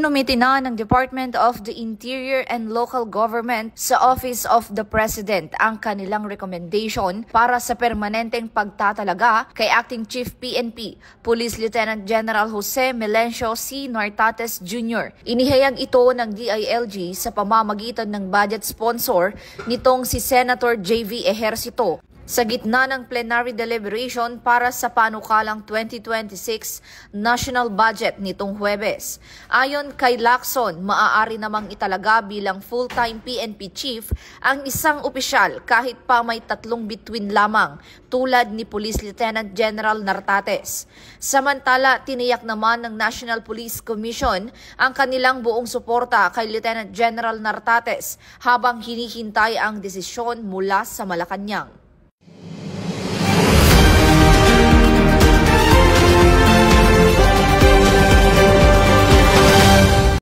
Isinumiti na ng Department of the Interior and Local Government sa Office of the President ang kanilang recommendation para sa permanenteng pagtatalaga kay Acting Chief PNP, Police Lieutenant General Jose Melencio C. Nartates Jr. Inihayag ito ng DILG sa pamamagitan ng budget sponsor nitong si Senator J.V. Ejercito sa gitna ng plenary deliberation para sa panukalang 2026 national budget nitong Huwebes. Ayon kay Lacson, maaari namang italaga bilang full-time PNP chief ang isang opisyal kahit pa may 3 bituin lamang tulad ni Police Lieutenant General Nartates. Samantala, tiniyak naman ng National Police Commission ang kanilang buong suporta kay Lieutenant General Nartates habang hinihintay ang desisyon mula sa Malacanang.